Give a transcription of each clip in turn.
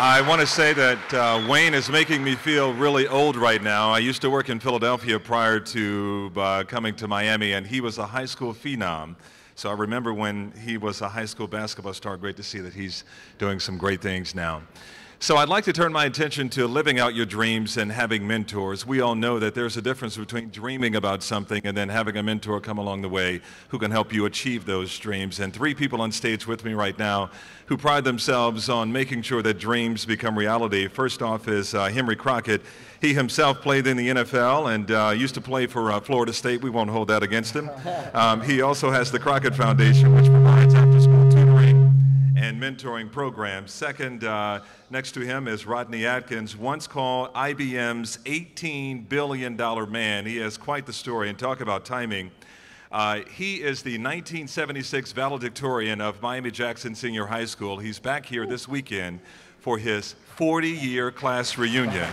I want to say that Wayne is making me feel really old right now. I used to work in Philadelphia prior to coming to Miami, and he was a high school phenom. So I remember when he was a high school basketball star. Great to see that he's doing some great things now. So I'd like to turn my attention to living out your dreams and having mentors. We all know that there's a difference between dreaming about something and then having a mentor come along the way who can help you achieve those dreams. And three people on stage with me right now who pride themselves on making sure that dreams become reality. First off is Henry Crockett. He himself played in the NFL and used to play for Florida State. We won't hold that against him. He also has the Crockett Foundation, which provides after-school tutoring and mentoring programs. Second, next to him is Rodney Atkins, once called IBM's $18 billion man. He has quite the story, and talk about timing. He is the 1976 valedictorian of Miami-Jackson Senior High School. He's back here this weekend for his 40-year class reunion.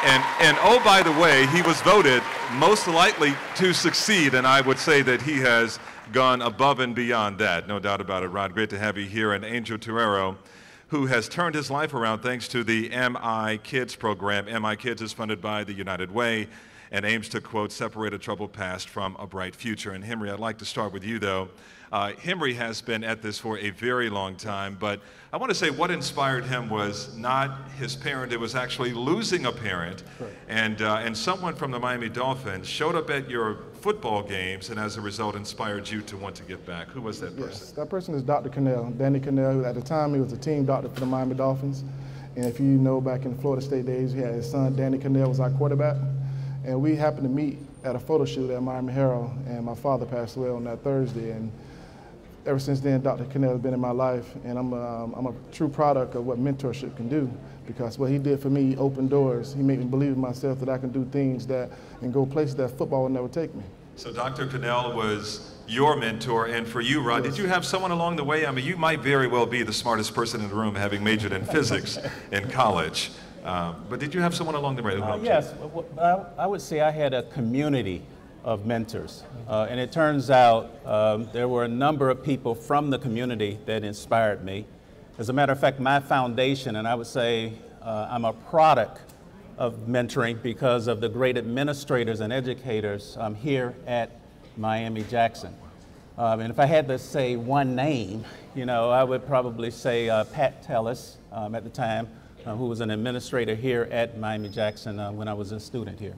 And oh, by the way, he was voted most likely to succeed, and I would say that he has gone above and beyond that, no doubt about it. Rod, great to have you here. And Angel Torero, who has turned his life around thanks to the MI Kids program. MI Kids is funded by the United Way and aims to, quote, separate a troubled past from a bright future. And Henry, I'd like to start with you, though. Henry has been at this for a very long time, but I want to say what inspired him was not his parent, it was actually losing a parent. And someone from the Miami Dolphins showed up at your football games and as a result inspired you to want to give back. Who was that person? Yes, that person is Dr. Cannell, Danny Cannell, who at the time he was a team doctor for the Miami Dolphins. And if you know, back in the Florida State days, he had his son, Danny Cannell, was our quarterback. And we happened to meet at a photo shoot at Miami Herald, and my father passed away on that Thursday. And ever since then, Dr. Cannell has been in my life, and I'm a true product of what mentorship can do, because what he did for me opened doors. He made me believe in myself that I can do things that and go places that football would never take me. So Dr. Cannell was your mentor, and for you, Rod, yes. Did you have someone along the way? I mean, you might very well be the smartest person in the room, having majored in physics in college. But did you have someone along the way who helped you? Yes, I would say I had a community of mentors. And it turns out there were a number of people from the community that inspired me. As a matter of fact, my foundation, and I would say I'm a product of mentoring because of the great administrators and educators here at Miami-Jackson. And if I had to say one name, you know, I would probably say Pat Tellis at the time, who was an administrator here at Miami-Jackson when I was a student here.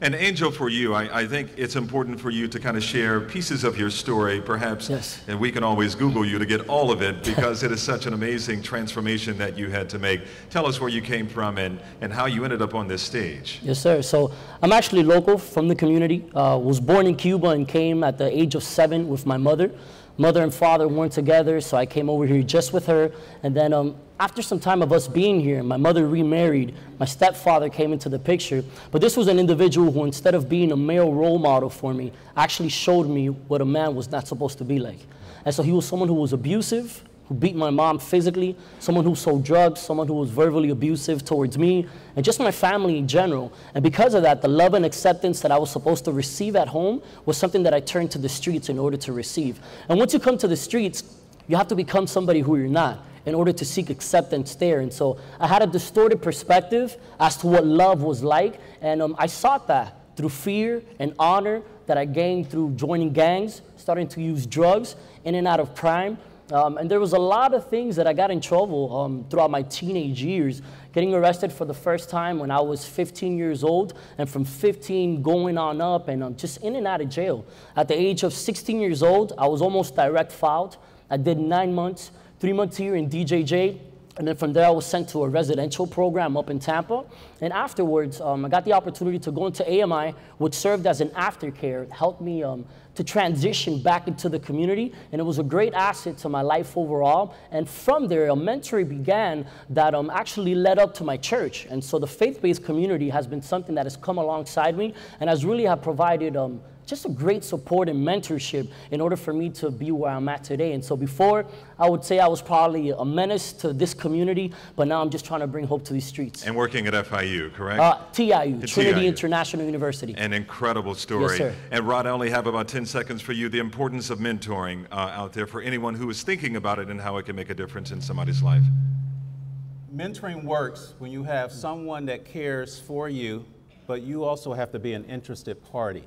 And Angel, for you, I think it's important for you to kind of share pieces of your story, perhaps, yes. And we can always Google you to get all of it because it is such an amazing transformation that you had to make. Tell us where you came from and how you ended up on this stage. Yes, sir. So I'm actually local from the community. Was born in Cuba and came at the age of 7 with my mother. Mother and father weren't together, so I came over here just with her. And then after some time of us being here, my mother remarried. My stepfather came into the picture. But this was an individual who, instead of being a male role model for me, actually showed me what a man was not supposed to be like. And so he was someone who was abusive, who beat my mom physically, someone who sold drugs, someone who was verbally abusive towards me, and just my family in general. And because of that, the love and acceptance that I was supposed to receive at home was something that I turned to the streets in order to receive. And once you come to the streets, you have to become somebody who you're not in order to seek acceptance there. And so I had a distorted perspective as to what love was like, and I sought that through fear and honor that I gained through joining gangs, starting to use drugs, in and out of crime. And there was a lot of things that I got in trouble throughout my teenage years, getting arrested for the first time when I was 15 years old, and from 15 going on up, and just in and out of jail. At the age of 16 years old, I was almost direct filed. I did 9 months, 3 months here in DJJ, and then from there I was sent to a residential program up in Tampa. And afterwards, I got the opportunity to go into AMI, which served as an aftercare, helped me to transition back into the community, and it was a great asset to my life overall. And from there, a mentoring began that actually led up to my church. And so the faith-based community has been something that has come alongside me and has really have provided just a great support and mentorship in order for me to be where I'm at today. And so before, I would say I was probably a menace to this community, but now I'm just trying to bring hope to these streets. And working at FIU, correct? TIU, Trinity TIU. International University. An incredible story. Yes, sir. And Rod, I only have about 10 seconds for you. The importance of mentoring out there for anyone who is thinking about it and how it can make a difference in somebody's life. Mentoring works when you have someone that cares for you, but you also have to be an interested party,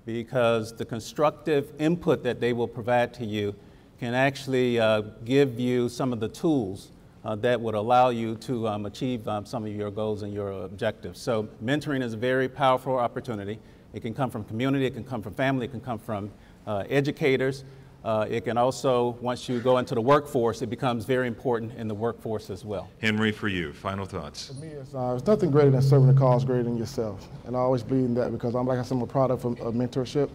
because the constructive input that they will provide to you can actually give you some of the tools that would allow you to achieve some of your goals and your objectives. So mentoring is a very powerful opportunity. It can come from community, it can come from family, it can come from educators. It can also, once you go into the workforce, it becomes very important in the workforce as well. Henry, for you, final thoughts. For me, it's nothing greater than serving the cause greater than yourself. And I always believe in that because like I said, I'm a product of mentorship.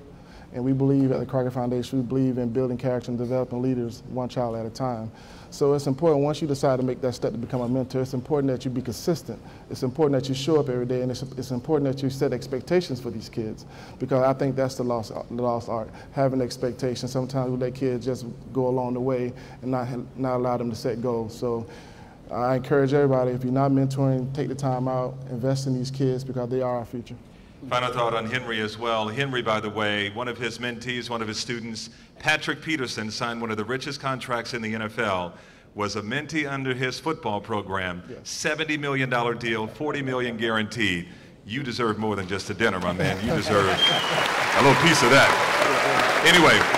And we believe at the Crockett Foundation, we believe in building character and developing leaders one child at a time. So it's important, once you decide to make that step to become a mentor, it's important that you be consistent. It's important that you show up every day, and it's important that you set expectations for these kids, because I think that's the lost art, having expectations. Sometimes we let kids just go along the way and not allow them to set goals. So I encourage everybody, if you're not mentoring, take the time out, invest in these kids, because they are our future. Final thought on Henry as well. Henry, by the way, one of his mentees, one of his students, Patrick Peterson, signed one of the richest contracts in the NFL, was a mentee under his football program. Yes. $70 million deal, $40 million guaranteed. You deserve more than just a dinner, my man. You deserve a little piece of that. Anyway.